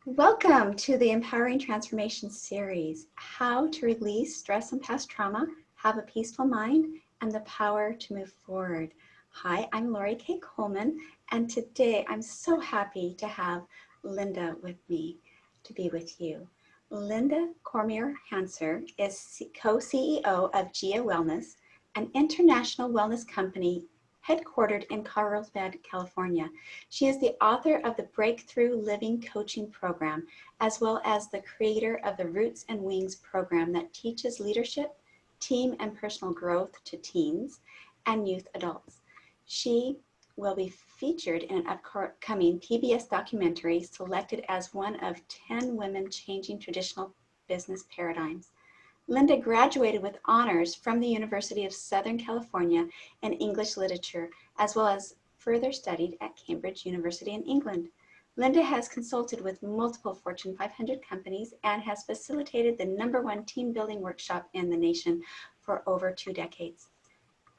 Welcome to the Empowering Transformation series, How to Release Stress and Past Trauma, Have a Peaceful Mind, and the Power to Move Forward. Hi, I'm Lori K. Coleman, and today I'm so happy to have Lynda with me to be with you. Lynda Cormier Hanser is co-CEO of GIA Wellness, an international wellness company headquartered in Carlsbad, California. She is the author of the Breakthrough Living Coaching Program, as well as the creator of the Roots and Wings program that teaches leadership, team, and personal growth to teens and youth adults. She will be featured in an upcoming PBS documentary selected as one of 10 women changing traditional business paradigms. Lynda graduated with honors from the University of Southern California in English literature, as well as further studied at Cambridge University in England. Lynda has consulted with multiple Fortune 500 companies and has facilitated the #1 team building workshop in the nation for over 2 decades.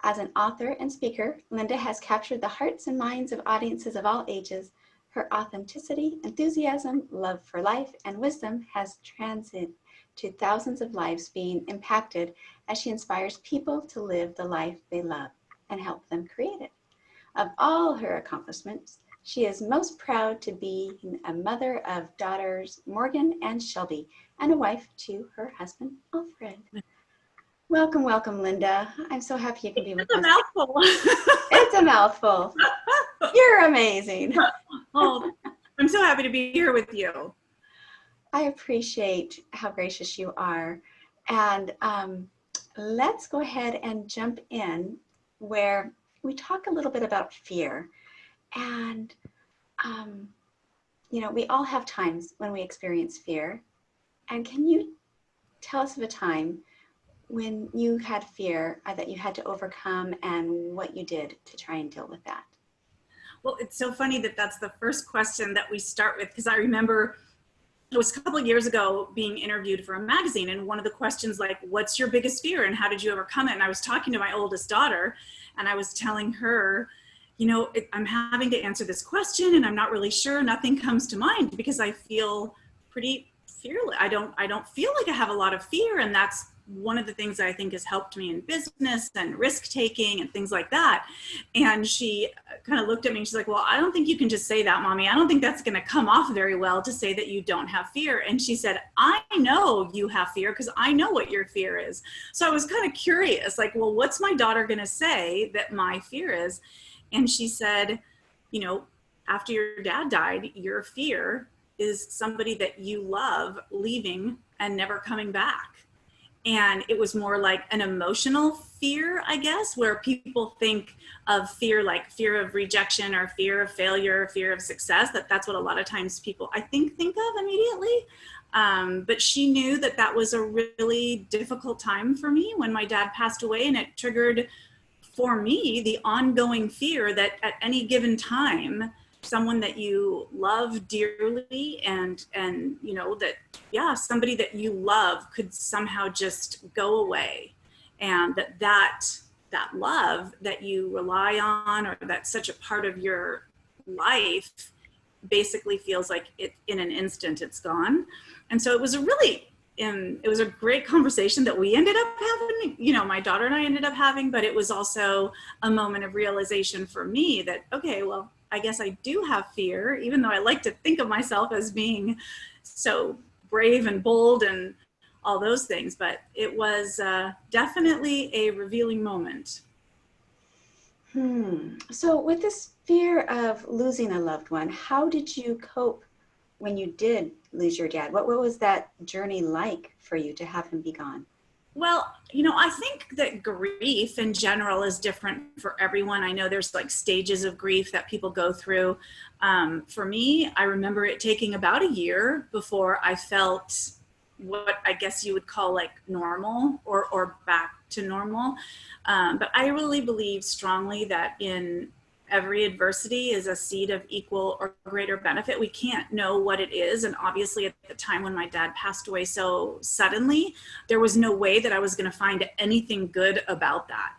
As an author and speaker, Lynda has captured the hearts and minds of audiences of all ages. Her authenticity, enthusiasm, love for life, and wisdom has transcended to thousands of lives being impacted as she inspires people to live the life they love and help them create it. Of all her accomplishments, she is most proud to be a mother of daughters Morgan and Shelby and a wife to her husband, Alfred. Welcome, welcome, Lynda. I'm so happy you can be with us. It's a mouthful. It's a mouthful. You're amazing. Oh, I'm so happy to be here with you. I appreciate how gracious you are. And let's go ahead and jump in where we talk a little bit about fear. And, you know, we all have times when we experience fear. And can you tell us of a time when you had fear that you had to overcome and what you did to try and deal with that? Well, it's so funny that that's the first question that we start with, because I remember it was a couple of years ago being interviewed for a magazine, and one of the questions, like, what's your biggest fear and how did you overcome it? And I was talking to my oldest daughter and I was telling her, you know, I'm having to answer this question and I'm not really sure. Nothing comes to mind because I feel pretty fearless. I don't feel like I have a lot of fear, and that's one of the things that I think has helped me in business and risk taking and things like that. And she kind of looked at me and she's like, well, I don't think you can just say that, Mommy. I don't think that's going to come off very well to say that you don't have fear. And she said, I know you have fear because I know what your fear is. So I was kind of curious, like, well, what's my daughter going to say that my fear is? And she said, you know, after your dad died, your fear is somebody that you love leaving and never coming back. And it was more like an emotional fear, I guess, where people think of fear like fear of rejection or fear of failure, or fear of success. That's what a lot of times people, I think of immediately. But she knew that that was a really difficult time for me when my dad passed away, and it triggered for me the ongoing fear that at any given time, someone that you love dearly and you know that, yeah, somebody that you love could somehow just go away, and that love that you rely on, or that's such a part of your life, basically feels like it in an instant it's gone. And so it was a great conversation that we ended up having, you know, my daughter and I ended up having, but it was also a moment of realization for me that, okay, well, I guess I do have fear, even though I like to think of myself as being so brave and bold and all those things. But it was definitely a revealing moment. So with this fear of losing a loved one, how did you cope when you did lose your dad? What was that journey like for you to have him be gone? Well, you know, I think that grief in general is different for everyone. I know there's like stages of grief that people go through. For me, I remember it taking about a year before I felt what I guess you would call like normal or back to normal. But I really believe strongly that in every adversity is a seed of equal or greater benefit. We can't know what it is. And obviously at the time when my dad passed away so suddenly, there was no way that I was going to find anything good about that.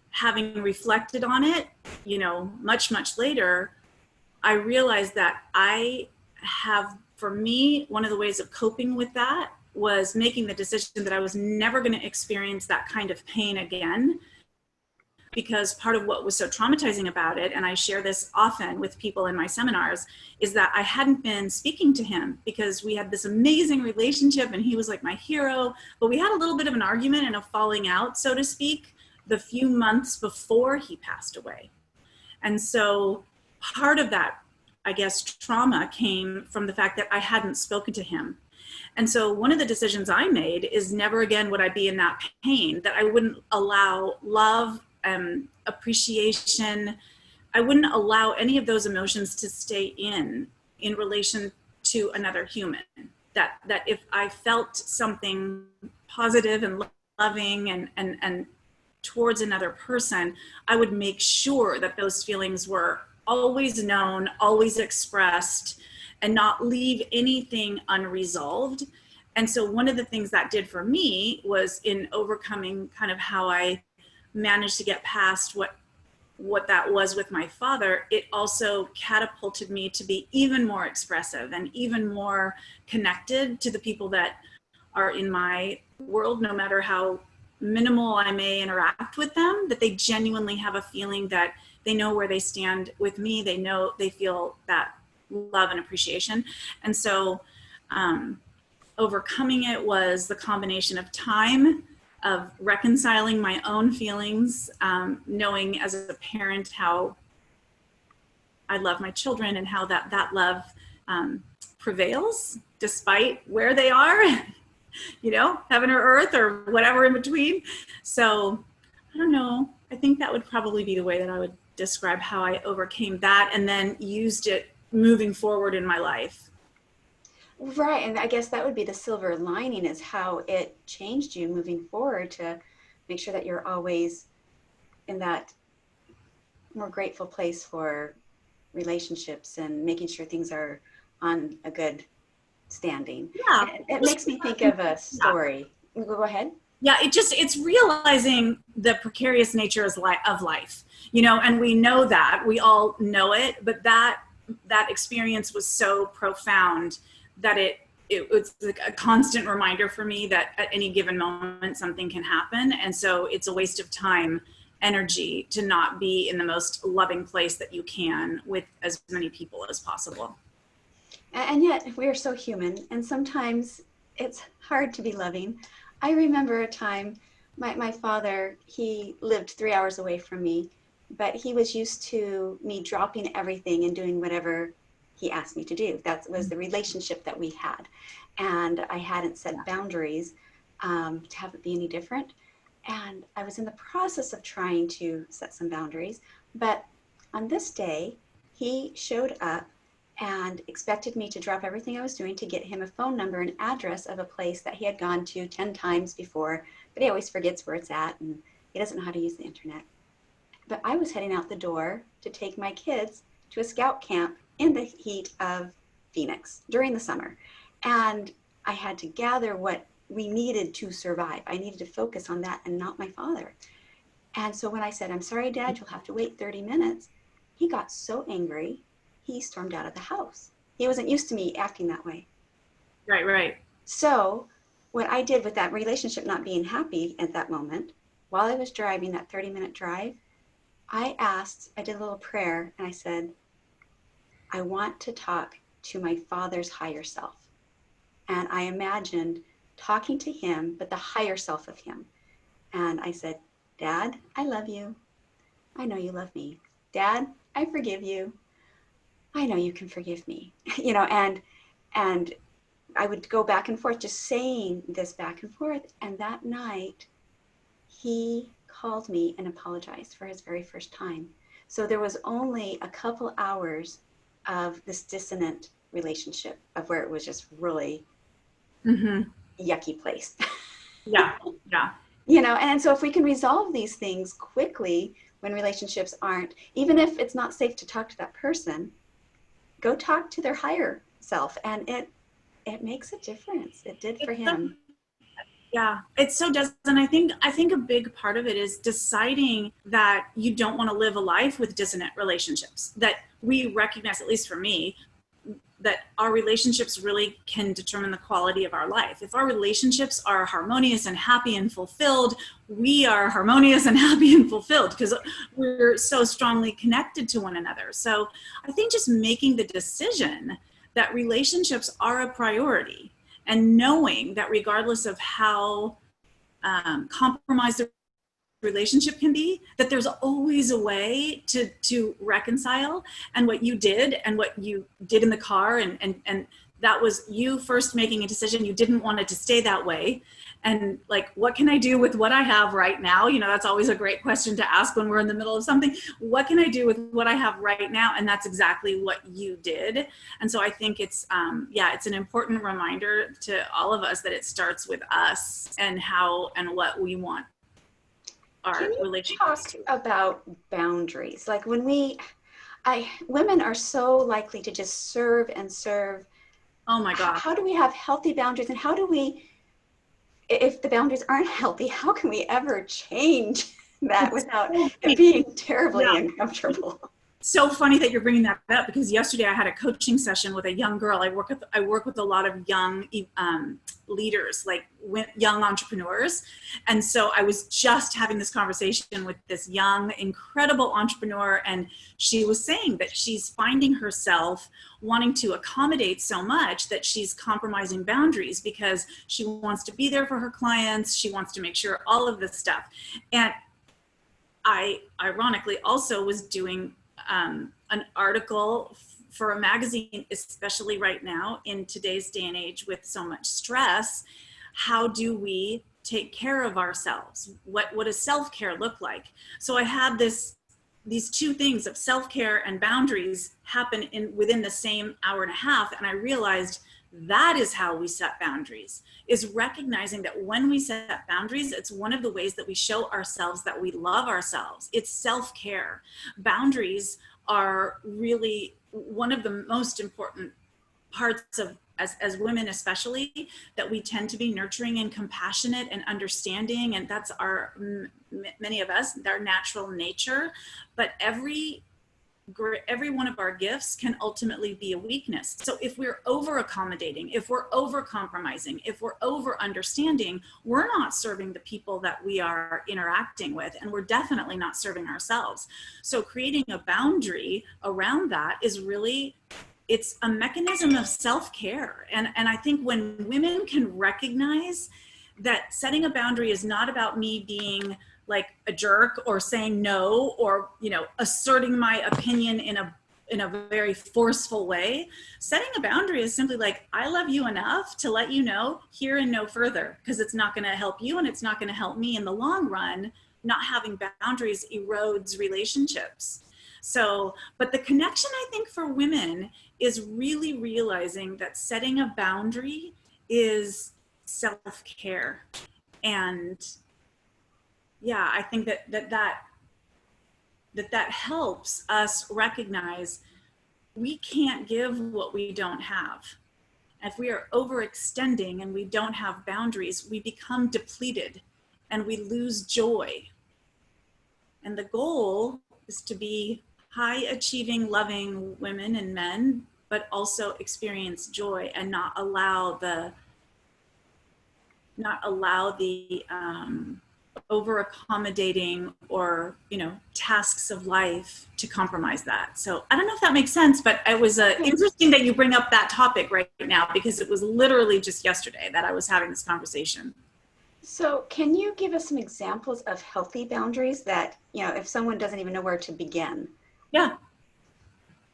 Having reflected on it, you know, much later, I realized that I have for me, one of the ways of coping with that was making the decision that I was never going to experience that kind of pain again. Because part of what was so traumatizing about it, and I share this often with people in my seminars, is that I hadn't been speaking to him because we had this amazing relationship and he was like my hero, but we had a little bit of an argument and a falling out, so to speak, the few months before he passed away. And so part of that, I guess, trauma came from the fact that I hadn't spoken to him. And so one of the decisions I made is never again would I be in that pain, that I wouldn't allow love, appreciation. I wouldn't allow any of those emotions to stay in relation to another human. That if I felt something positive and loving and towards another person, I would make sure that those feelings were always known, always expressed, and not leave anything unresolved. And so one of the things that did for me was in overcoming kind of how I managed to get past what that was with my father, it also catapulted me to be even more expressive and even more connected to the people that are in my world, no matter how minimal I may interact with them, that they genuinely have a feeling that they know where they stand with me. They know, they feel that love and appreciation. And so overcoming it was the combination of time, of reconciling my own feelings, knowing as a parent how I love my children and how that love prevails despite where they are, you know, heaven or earth or whatever in between. So I don't know, I think that would probably be the way that I would describe how I overcame that and then used it moving forward in my life. Right, and I guess that would be the silver lining, is how it changed you moving forward to make sure that you're always in that more grateful place for relationships and making sure things are on a good standing. Yeah. It makes me think of a story. Yeah. Go ahead. Yeah, it's realizing the precarious nature of life, you know, and we know that, we all know it, but that experience was so profound that it was like a constant reminder for me that at any given moment something can happen. And so it's a waste of time, energy to not be in the most loving place that you can with as many people as possible. And yet we are so human, and sometimes it's hard to be loving. I remember a time, my father, he lived 3 hours away from me, but he was used to me dropping everything and doing whatever he asked me to do. That was the relationship that we had. And I hadn't set boundaries to have it be any different. And I was in the process of trying to set some boundaries. But on this day, he showed up and expected me to drop everything I was doing to get him a phone number and address of a place that he had gone to 10 times before, but he always forgets where it's at and he doesn't know how to use the internet. But I was heading out the door to take my kids to a scout camp in the heat of Phoenix during the summer. And I had to gather what we needed to survive. I needed to focus on that and not my father. And so when I said, "I'm sorry, Dad, you'll have to wait 30 minutes, he got so angry, he stormed out of the house. He wasn't used to me acting that way. Right. So what I did with that relationship not being happy at that moment, while I was driving that 30-minute drive, I did a little prayer and I said, I want to talk to my father's higher self. And I imagined talking to him, but the higher self of him. And I said, Dad, I love you. I know you love me. Dad, I forgive you. I know you can forgive me. You know, and I would go back and forth, just saying this back and forth. And that night, he called me and apologized for his very first time. So there was only a couple hours of this dissonant relationship of where it was just really yucky place. Yeah. You know, and so if we can resolve these things quickly when relationships aren't, even if it's not safe to talk to that person, go talk to their higher self, and it makes a difference. It did for him. Yeah, it so does. And I think a big part of it is deciding that you don't want to live a life with dissonant relationships, that we recognize, at least for me, that our relationships really can determine the quality of our life. If our relationships are harmonious and happy and fulfilled, we are harmonious and happy and fulfilled because we're so strongly connected to one another. So I think just making the decision that relationships are a priority and knowing that regardless of how compromised the relationship can be, that there's always a way to reconcile. And what you did in the car, and that was you first making a decision. You didn't want it to stay that way. And like, what can I do with what I have right now? You know, that's always a great question to ask when we're in the middle of something. What can I do with what I have right now? And that's exactly what you did. And so I think it's, it's an important reminder to all of us that it starts with us and how and what we want our relationship. Talk about boundaries. Like when women are so likely to just serve and serve. Oh my God. How do we have healthy boundaries, and how do we, if the boundaries aren't healthy, how can we ever change that without it being terribly uncomfortable? So funny that you're bringing that up, because yesterday I had a coaching session with a young girl. I work with a lot of young leaders, like young entrepreneurs. And so I was just having this conversation with this young, incredible entrepreneur. And she was saying that she's finding herself wanting to accommodate so much that she's compromising boundaries because she wants to be there for her clients. She wants to make sure all of this stuff. And I ironically also was doing an article for a magazine, especially right now in today's day and age with so much stress. How do we take care of ourselves? What does self-care look like? So I had these two things of self-care and boundaries happen within the same hour and a half. And I realized that is how we set boundaries, is recognizing that when we set boundaries, it's one of the ways that we show ourselves that we love ourselves. It's self-care. Boundaries are really one of the most important parts of, as women especially, that we tend to be nurturing and compassionate and understanding. And that's many of us, our natural nature. But every one of our gifts can ultimately be a weakness. So if we're over accommodating, if we're over compromising, if we're over understanding, we're not serving the people that we are interacting with, and we're definitely not serving ourselves. So creating a boundary around that is really, it's a mechanism of self-care. And I think when women can recognize that setting a boundary is not about me being like a jerk or saying no, or, you know, asserting my opinion in a very forceful way. Setting a boundary is simply like, I love you enough to let you know here and no further, because it's not going to help you and it's not going to help me in the long run. Not having boundaries erodes relationships. So, but the connection, I think, for women is really realizing that setting a boundary is self-care. And yeah, I think that helps us recognize we can't give what we don't have. If we are overextending and we don't have boundaries, we become depleted and we lose joy. And the goal is to be high achieving, loving women and men, but also experience joy and not allow the over accommodating or, you know, tasks of life to compromise that. So I don't know if that makes sense, but it was interesting that you bring up that topic right now, because it was literally just yesterday that I was having this conversation. So can you give us some examples of healthy boundaries that, you know, if someone doesn't even know where to begin?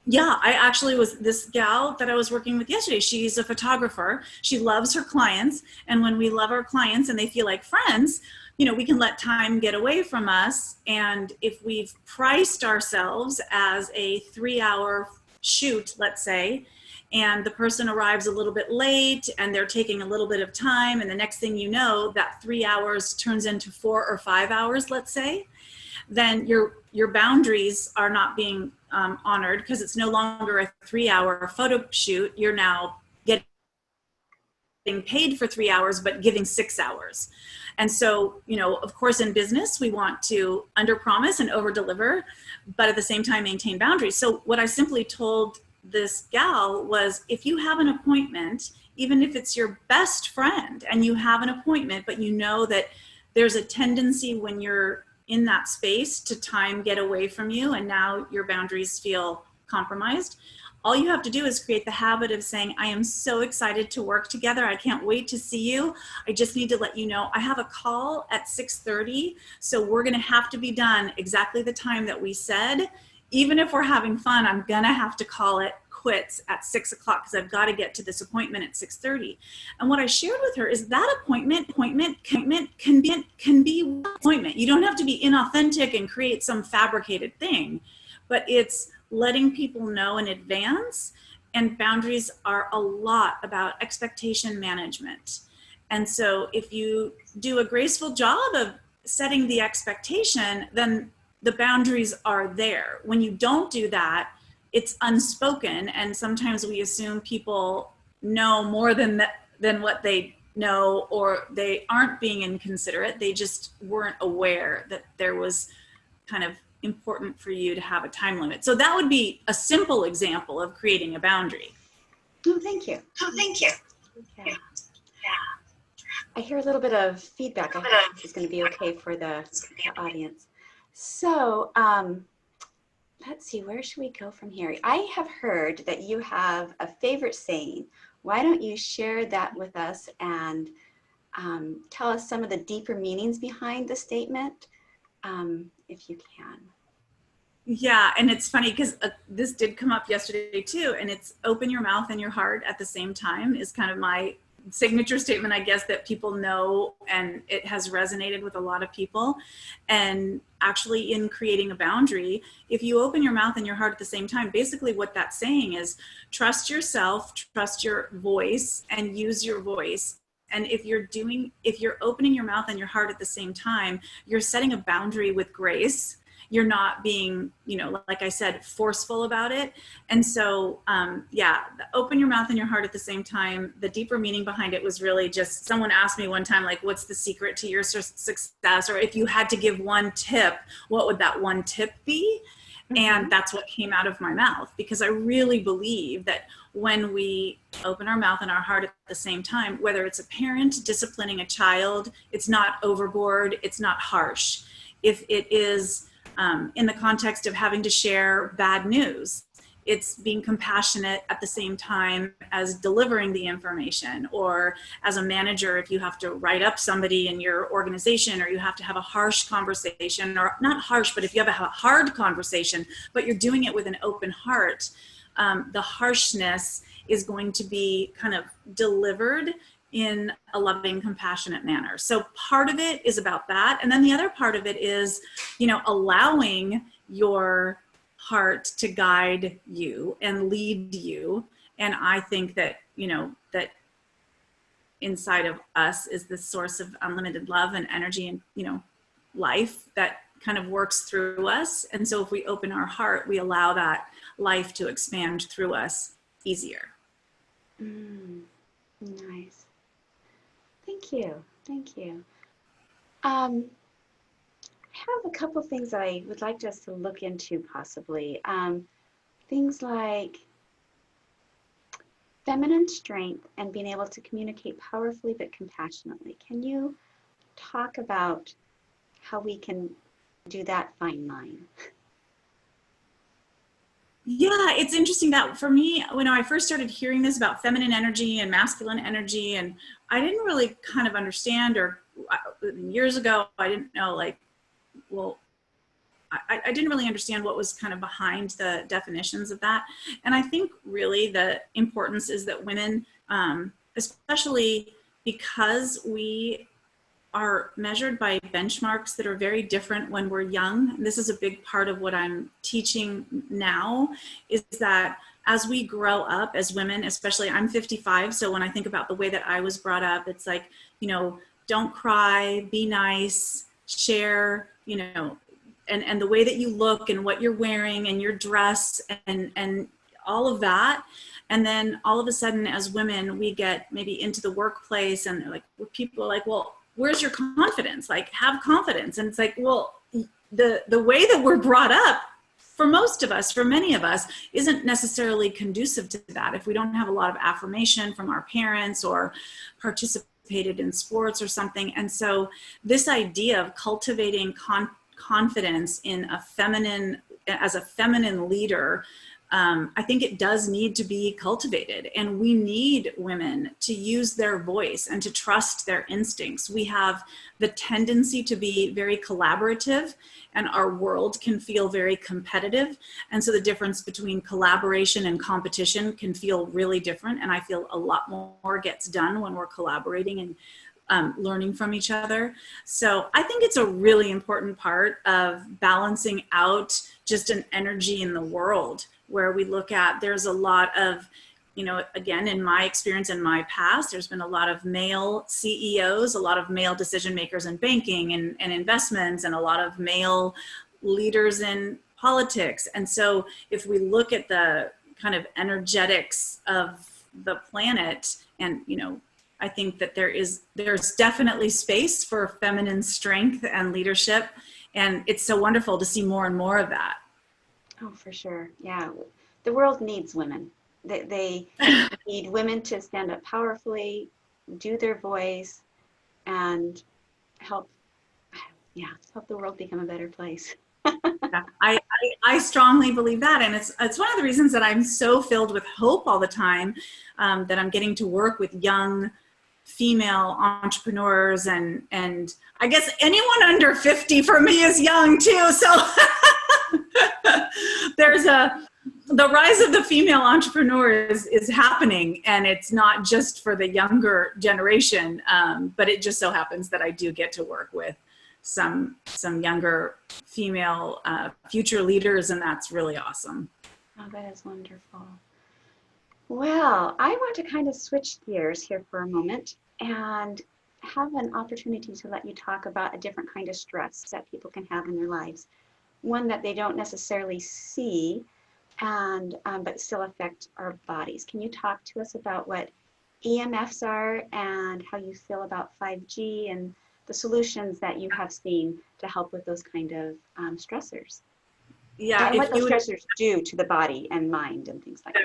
Yeah, I actually was this gal that I was working with yesterday. She's a photographer. She loves her clients. And when we love our clients and they feel like friends, you know, we can let time get away from us. And if we've priced ourselves as a 3-hour shoot, let's say, and the person arrives a little bit late and they're taking a little bit of time, and the next thing you know, that 3 hours turns into 4 or 5 hours, let's say, then your boundaries are not being honored, because it's no longer a 3-hour photo shoot. You're now getting paid for 3 hours, but giving 6 hours. And so, you know, of course, in business, we want to under promise and over deliver, but at the same time, maintain boundaries. So what I simply told this gal was, if you have an appointment, even if it's your best friend and you have an appointment, but you know that there's a tendency when you're in that space to time get away from you and now your boundaries feel compromised, all you have to do is create the habit of saying, I am so excited to work together. I can't wait to see you. I just need to let you know I have a call at 6:30. So we're going to have to be done exactly the time that we said. Even if we're having fun, I'm going to have to call it quits at 6 o'clock because I've got to get to this appointment at 6:30. And what I shared with her is that appointment can be an appointment. You don't have to be inauthentic and create some fabricated thing, but it's letting people know in advance. And boundaries are a lot about expectation management. And so if you do a graceful job of setting the expectation, then the boundaries are there. When you don't do that, it's unspoken. And sometimes we assume people know more than what they know, or they aren't being inconsiderate. They just weren't aware that there was kind of important for you to have a time limit. So that would be a simple example of creating a boundary. Oh, thank you. Okay. I hear a little bit of feedback. I hope this is going to be okay for the audience. So let's see, where should we go from here? I have heard that you have a favorite saying. Why don't you share that with us and tell us some of the deeper meanings behind the statement, if you can. Yeah, and it's funny because this did come up yesterday too, and it's open your mouth and your heart at the same time is kind of my signature statement, I guess, that people know, and it has resonated with a lot of people. And actually in creating a boundary, if you open your mouth and your heart at the same time, basically what that's saying is trust yourself, trust your voice, and use your voice. And if you're opening your mouth and your heart at the same time, you're setting a boundary with grace. You're not being, like I said, forceful about it. And so, open your mouth and your heart at the same time. The deeper meaning behind it was really just, someone asked me one time, like, what's the secret to your success? Or if you had to give one tip, what would that one tip be? Mm-hmm. And that's what came out of my mouth, because I really believe that when we open our mouth and our heart at the same time, whether it's a parent disciplining a child, it's not overboard, it's not harsh. If it is in the context of having to share bad news, it's being compassionate at the same time as delivering the information. Or as a manager, if you have to write up somebody in your organization, or you have to have a harsh conversation, or not harsh, but if you have a hard conversation, but you're doing it with an open heart, the harshness is going to be kind of delivered in a loving, compassionate manner. So part of it is about that. And then the other part of it is, allowing your heart to guide you and lead you. And I think that, that inside of us is this source of unlimited love and energy and, life that kind of works through us. And so if we open our heart, we allow that life to expand through us easier. Nice. Thank you. I have a couple things I would like us to look into possibly. Things like feminine strength and being able to communicate powerfully but compassionately. Can you talk about how we can do that fine line? Yeah, it's interesting that for me, when I first started hearing this about feminine energy and masculine energy, and I didn't really kind of understand, or years ago, I didn't know, I didn't really understand what was kind of behind the definitions of that. And I think really the importance is that women, especially because we are measured by benchmarks that are very different when we're young. This is a big part of what I'm teaching now, is that as we grow up as women, especially I'm 55, so when I think about the way that I was brought up, it's like, don't cry, be nice, share, and the way that you look and what you're wearing and your dress and all of that. And then all of a sudden as women, we get maybe into the workplace and people are like, well, where's your confidence? Have confidence. And it's like, well, the way that we're brought up for most of us, for many of us, isn't necessarily conducive to that. If we don't have a lot of affirmation from our parents or participated in sports or something. And so this idea of cultivating confidence in a feminine, as a feminine leader, I think it does need to be cultivated, and we need women to use their voice and to trust their instincts. We have the tendency to be very collaborative, and our world can feel very competitive. And so the difference between collaboration and competition can feel really different. And I feel a lot more gets done when we're collaborating and learning from each other. So I think it's a really important part of balancing out just an energy in the world, where we look at, there's a lot of, you know, again, in my experience, in my past, there's been a lot of male CEOs, a lot of male decision makers in banking and investments, and a lot of male leaders in politics. And so if we look at the kind of energetics of the planet, and, you know, I think that there's definitely space for feminine strength and leadership. And it's so wonderful to see more and more of that. Oh, for sure. Yeah. The world needs women. They need women to stand up powerfully, do their voice, and help the world become a better place. Yeah, I strongly believe that. And it's one of the reasons that I'm so filled with hope all the time, that I'm getting to work with young female entrepreneurs, and I guess anyone under 50 for me is young too. So there's the rise of the female entrepreneur is happening, and it's not just for the younger generation, but it just so happens that I do get to work with some younger female future leaders, and that's really awesome. Oh, that is wonderful. Well, I want to kind of switch gears here for a moment and have an opportunity to let you talk about a different kind of stress that people can have in their lives. One that they don't necessarily see, and but still affect our bodies. Can you talk to us about what EMFs are and how you feel about 5G and the solutions that you have seen to help with those kind of stressors? Yeah, and what those stressors do to the body and mind and things like that.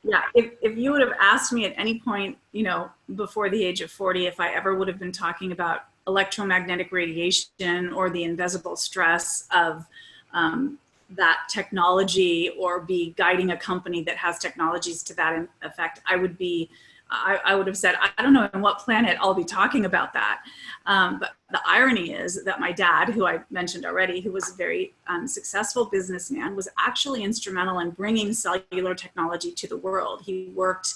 Yeah, if you would have asked me at any point, you know, before the age of 40, if I ever would have been talking about electromagnetic radiation or the invisible stress of that technology, or be guiding a company that has technologies to that effect, I would have said, I don't know on what planet I'll be talking about that. But the irony is that my dad, who I mentioned already, who was a very successful businessman, was actually instrumental in bringing cellular technology to the world. He worked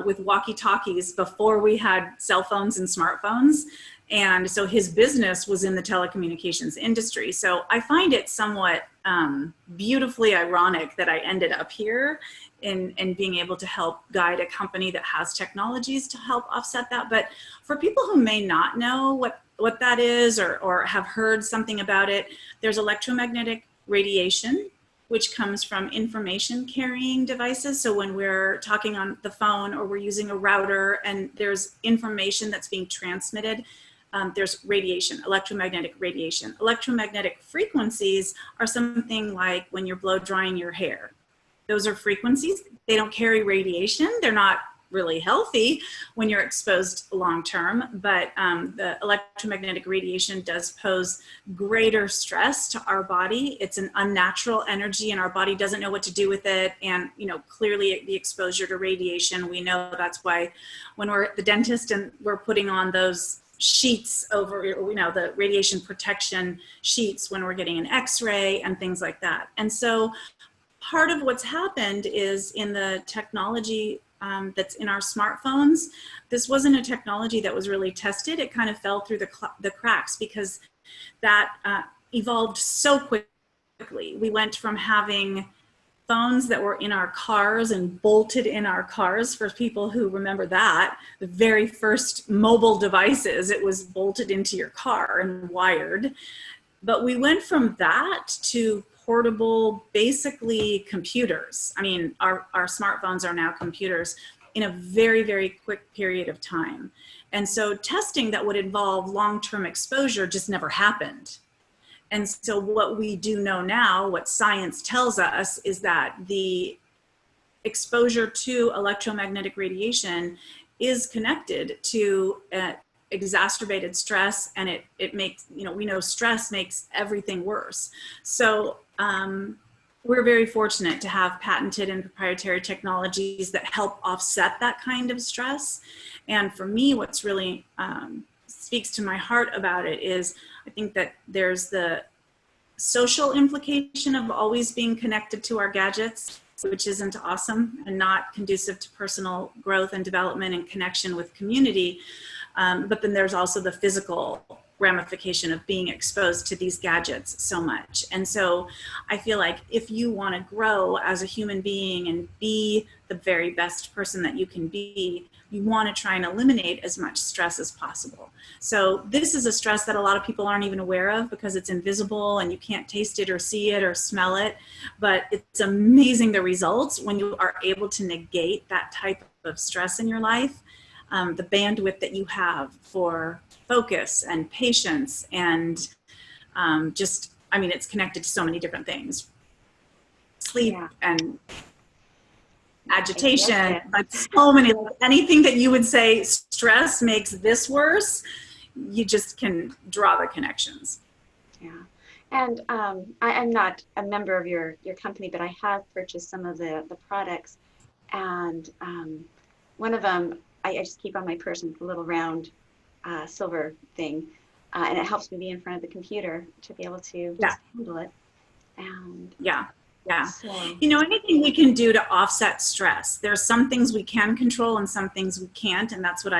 with walkie-talkies before we had cell phones and smartphones. And so his business was in the telecommunications industry. So I find it somewhat beautifully ironic that I ended up here in being able to help guide a company that has technologies to help offset that. But for people who may not know what that is, or have heard something about it, there's electromagnetic radiation, which comes from information carrying devices. So when we're talking on the phone, or we're using a router and there's information that's being transmitted, there's radiation, electromagnetic radiation. Electromagnetic frequencies are something like when you're blow drying your hair. Those are frequencies. They don't carry radiation. They're not really healthy when you're exposed long term, but the electromagnetic radiation does pose greater stress to our body. It's an unnatural energy, and our body doesn't know what to do with it. And, you know, clearly the exposure to radiation, we know that's why when we're at the dentist and we're putting on those sheets over, you know, the radiation protection sheets when we're getting an X-ray and things like that. And so part of what's happened is in the technology that's in our smartphones, this wasn't a technology that was really tested. It kind of fell through the cracks because that evolved so quickly. We went from having phones that were in our cars and bolted in our cars, for people who remember that, the very first mobile devices, it was bolted into your car and wired. But we went from that to portable, basically computers. I mean, our smartphones are now computers in a very, very quick period of time. And so testing that would involve long-term exposure just never happened. And so what we do know now, what science tells us, is that the exposure to electromagnetic radiation is connected to exacerbated stress, and it makes, we know stress makes everything worse. So we're very fortunate to have patented and proprietary technologies that help offset that kind of stress. And for me, what's really speaks to my heart about it is, I think that there's the social implication of always being connected to our gadgets, which isn't awesome and not conducive to personal growth and development and connection with community. But then there's also the physical ramification of being exposed to these gadgets so much. And so I feel like if you want to grow as a human being and be the very best person that you can be, you want to try and eliminate as much stress as possible. So this is a stress that a lot of people aren't even aware of because it's invisible and you can't taste it or see it or smell it. But it's amazing the results when you are able to negate that type of stress in your life. The bandwidth that you have for focus and patience and it's connected to so many different things. Sleep and agitation, like so many, anything that you would say stress makes this worse, you just can draw the connections. Yeah. And I'm not a member of your company, but I have purchased some of the products. And one of them, I just keep on my person, a little round silver thing. And it helps me be in front of the computer to be able to just handle it. And so, anything we can do to offset stress. There's some things we can control and some things we can't. And that's what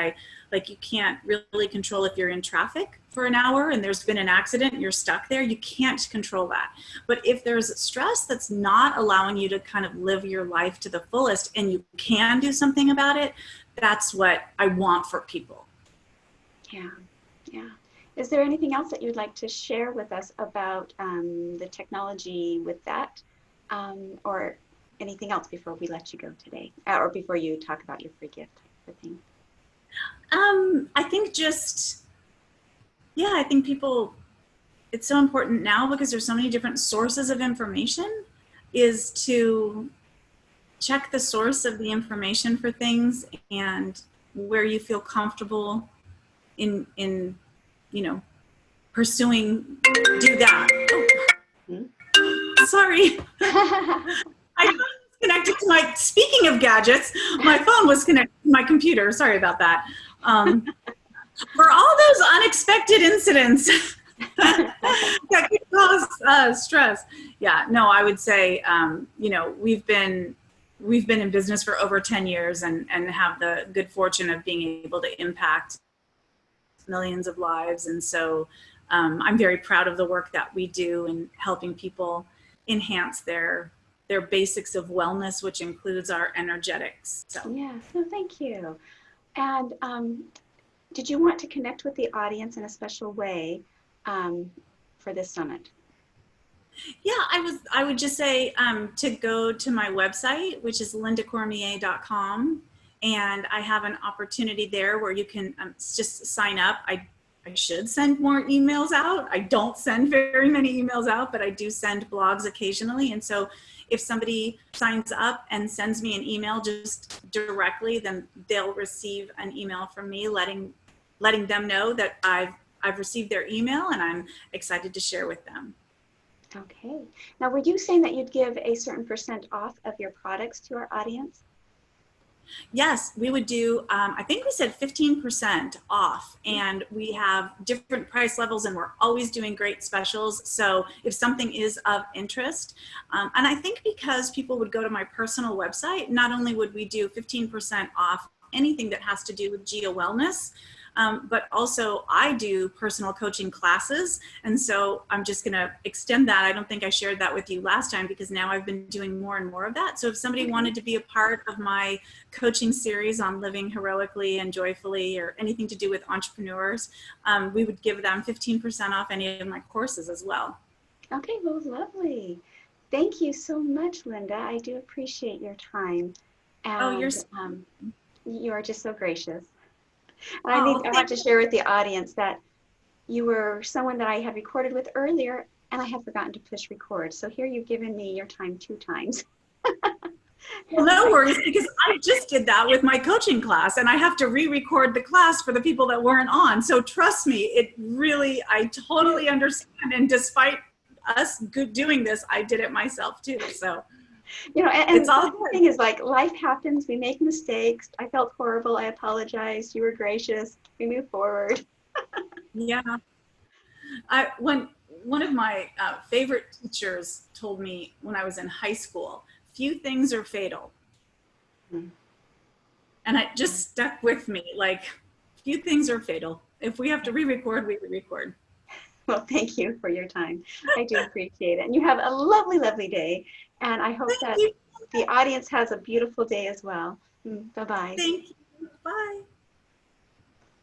you can't really control if you're in traffic for an hour and there's been an accident and you're stuck there. You can't control that. But if there's stress that's not allowing you to kind of live your life to the fullest and you can do something about it, that's what I want for people. Yeah. Is there anything else that you'd like to share with us about the technology with that? Or anything else before we let you go today, or before you talk about your free gift type of thing? I think I think people, it's so important now because there's so many different sources of information, is to check the source of the information for things and where you feel comfortable in pursuing, do that. Sorry. I was connected to speaking of gadgets, my phone was connected to my computer. Sorry about that. For all those unexpected incidents that could cause stress. Yeah, no, I would say, we've been in business for over 10 years and have the good fortune of being able to impact millions of lives. And so I'm very proud of the work that we do in helping people enhance their basics of wellness, which includes our energetics. So thank you. And did you want to connect with the audience in a special way for this summit? Yeah, I would just say to go to my website, which is lindacormier.com, and I have an opportunity there where you can just sign up. I should send more emails out. I don't send very many emails out, but I do send blogs occasionally. And so if somebody signs up and sends me an email just directly, then they'll receive an email from me letting them know that I've received their email and I'm excited to share with them. Okay. Now, were you saying that you'd give a certain % off of your products to our audience? Yes, we would do, I think we said 15% off, and we have different price levels and we're always doing great specials. So if something is of interest, and I think because people would go to my personal website, not only would we do 15% off anything that has to do with geo-wellness, but also I do personal coaching classes. And so I'm just going to extend that. I don't think I shared that with you last time because now I've been doing more and more of that. So if somebody wanted to be a part of my coaching series on living heroically and joyfully or anything to do with entrepreneurs, we would give them 15% off any of my courses as well. Okay, well, lovely. Thank you so much, Lynda. I do appreciate your time. And you are just so gracious. And I want to share with the audience that you were someone that I had recorded with earlier and I have forgotten to push record. So here you've given me your time 2 times. Well, no worries, because I just did that with my coaching class, and I have to re-record the class for the people that weren't on. So trust me, it really, I totally understand. And despite us doing this, I did it myself too. So, you know, and it's all the good. thing is, like, life happens. We make mistakes. I felt horrible. I apologized. You were gracious. We move forward. Yeah. One of my favorite teachers told me when I was in high school, few things are fatal. Mm. And it just stuck with me, like, few things are fatal. If we have to re-record, we re-record. Well, thank you for your time. I do appreciate it. And you have a lovely, lovely day. And I hope that the audience has a beautiful day as well. Bye-bye. Thank you. Bye.